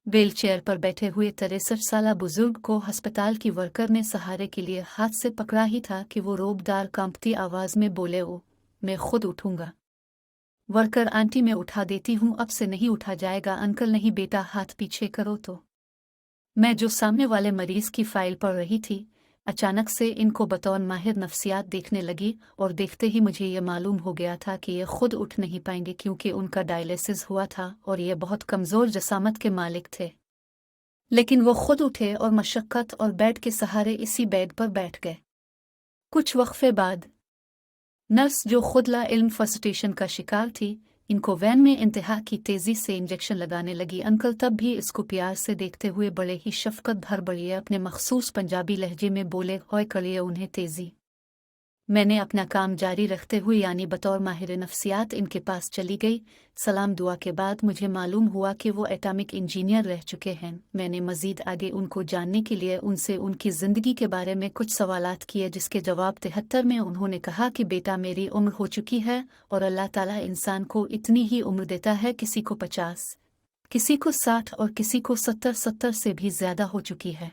Wheelchair पर बैठे हुए 63 साला बुजुर्ग को अस्पताल की वर्कर ने सहारे के लिए हाथ से पकड़ा ही था कि वो रोबदार कांपती आवाज में बोले, ओ मैं खुद उठूंगा। वर्कर आंटी मैं उठा देती हूँ, अब से नहीं उठा जाएगा। अंकल नहीं बेटा, हाथ पीछे करो तो। मैं जो सामने वाले मरीज की फाइल पढ़ रही थी, अचानक से इनको बतौर माहिर नफ्सियात देखने लगी और देखते ही मुझे ये मालूम हो गया था कि ये खुद उठ नहीं पाएंगे क्योंकि उनका डायलिसिस हुआ था और ये बहुत कमज़ोर जसामत के मालिक थे। लेकिन वो खुद उठे और मशक्क़त और बेड के सहारे इसी बेड पर बैठ गए। कुछ वक्फे बाद नर्स जो खुद ला इल्म फ्रस्ट्रेशन का शिकार थी, इनको वैन में इंतहा की तेज़ी से इंजेक्शन लगाने लगी। अंकल तब भी इसको प्यार से देखते हुए बड़े ही शफ़क़त भर बढ़िए अपने मखसूस पंजाबी लहजे में बोले, होय करिए उन्हें तेज़ी। मैंने अपना काम जारी रखते हुए यानी बतौर माहिर नफ्सियात इनके पास चली गई। सलाम दुआ के बाद मुझे मालूम हुआ कि वो एटॉमिक इंजीनियर रह चुके हैं। मैंने मज़ीद आगे उनको जानने के लिए उनसे उनकी ज़िंदगी के बारे में कुछ सवालात किए, जिसके जवाब 73 में उन्होंने कहा कि बेटा मेरी उम्र हो चुकी है और अल्लाह ताला इंसान को इतनी ही उम्र देता है, किसी को 50, किसी को 60 और किसी को 70 से भी ज़्यादा हो चुकी है।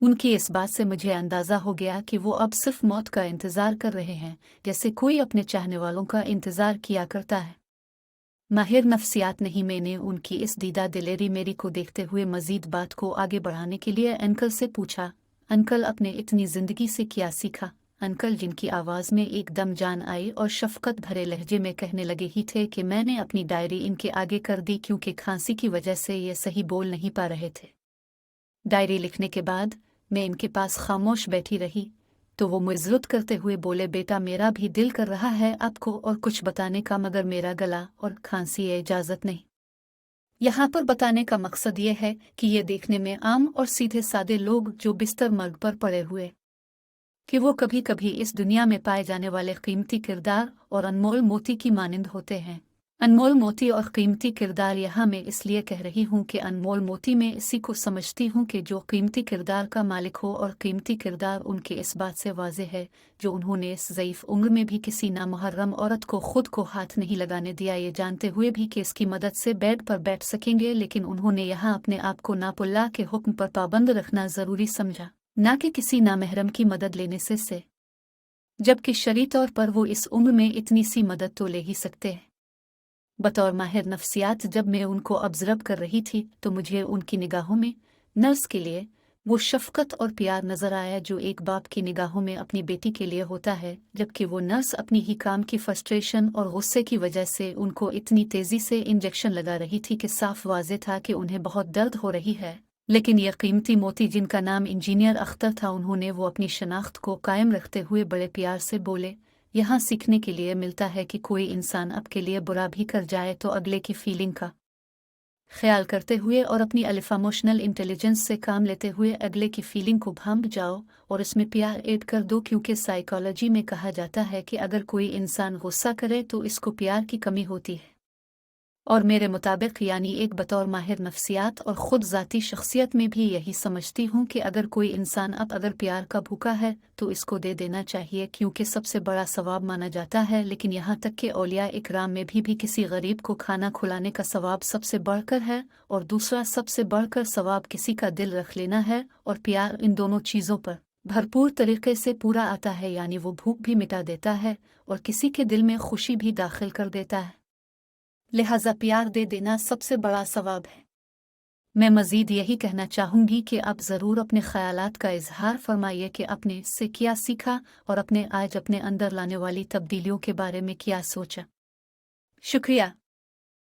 उनकी इस बात से मुझे अंदाज़ा हो गया कि वो अब सिर्फ मौत का इंतज़ार कर रहे हैं, जैसे कोई अपने चाहने वालों का इंतज़ार किया करता है। माहिर नफ्सियात नहीं, मैंने उनकी इस दीदा दिलेरी मेरी को देखते हुए मज़ीद बात को आगे बढ़ाने के लिए अंकल से पूछा, अंकल अपने इतनी ज़िंदगी से क्या सीखा? अंकल, जिनकी आवाज़ में एकदम जान आई और शफ़क़त भरे लहजे में कहने लगे ही थे कि मैंने अपनी डायरी इनके आगे कर दी क्योंकि खांसी की वजह से ये सही बोल नहीं पा रहे थे। डायरी लिखने के बाद मैं इनके पास खामोश बैठी रही तो वो मुइज़्ज़त करते हुए बोले, बेटा मेरा भी दिल कर रहा है आपको और कुछ बताने का, मगर मेरा गला और खांसी इजाज़त नहीं। यहाँ पर बताने का मकसद ये है कि ये देखने में आम और सीधे सादे लोग जो बिस्तर मर्ग पर पड़े हुए कि वो कभी कभी इस दुनिया में पाए जाने वाले कीमती किरदार और अनमोल मोती की मानिंद होते हैं। अनमोल मोती और कीमती किरदार यहाँ मैं इसलिए कह रही हूँ कि अनमोल मोती में इसी को समझती हूँ कि जो कीमती किरदार का मालिक हो, और कीमती किरदार उनके इस बात से वाज़े है जो उन्होंने इस ज़ईफ़ उम्र में भी किसी नामुहर्रम औरत को खुद को हाथ नहीं लगाने दिया, ये जानते हुए भी कि इसकी मदद से बेड पर बैठ सकेंगे, लेकिन उन्होंने यहाँ अपने आप को नापुल्लाह के हुक्म पर पाबंद रखना ज़रूरी समझा, ना कि किसी नामहरम की मदद लेने से जबकि शरई तौर पर वो इस उम्र में इतनी सी मदद तो ले ही सकते हैं। बतौर माहिर नफ्सियात जब मैं उनको ऑब्ज़र्व कर रही थी तो मुझे उनकी निगाहों में नर्स के लिए वो शफ़क़त और प्यार नज़र आया जो एक बाप की निगाहों में अपनी बेटी के लिए होता है, जबकि वो नर्स अपनी ही काम की फ्रस्ट्रेशन और गुस्से की वजह से उनको इतनी तेज़ी से इंजेक्शन लगा रही थी कि साफ वाज़े था कि उन्हें बहुत दर्द हो रही है। लेकिन यह कीमती मोती, जिनका नाम इंजीनियर अख्तर था, उन्होंने वो अपनी शनाख्त को कायम रखते हुए बड़े प्यार से बोले, यहाँ सीखने के लिए मिलता है कि कोई इंसान आपके लिए बुरा भी कर जाए तो अगले की फीलिंग का ख्याल करते हुए और अपनी इमोशनल इंटेलिजेंस से काम लेते हुए अगले की फीलिंग को भांप जाओ और इसमें प्यार ऐड कर दो, क्योंकि साइकोलॉजी में कहा जाता है कि अगर कोई इंसान गुस्सा करे तो इसको प्यार की कमी होती है। और मेरे मुताबिक यानी एक बतौर माहिर नफ्सियात और ख़ुद ज़ाती शख्सियत में भी यही समझती हूँ कि अगर कोई इंसान अब अगर प्यार का भूखा है तो इसको दे देना चाहिए, क्योंकि सबसे बड़ा सवाब माना जाता है। लेकिन यहाँ तक कि औलिया इकराम में भी किसी गरीब को खाना खिलाने का सवाब सबसे बढ़कर है, और दूसरा सबसे बढ़कर सवाब किसी का दिल रख लेना है, और प्यार इन दोनों चीज़ों पर भरपूर तरीके से पूरा आता है, यानी वो भूख भी मिटा देता है और किसी के दिल में खुशी भी दाखिल कर देता है। लिहाजा प्यार दे देना सबसे बड़ा सवाब है। मैं मज़ीद यही कहना चाहूँगी कि आप ज़रूर अपने ख़यालात का इजहार फरमाइए कि आपने इससे क्या सीखा और अपने आज अपने अंदर लाने वाली तब्दीलियों के बारे में क्या सोचा। शुक्रिया।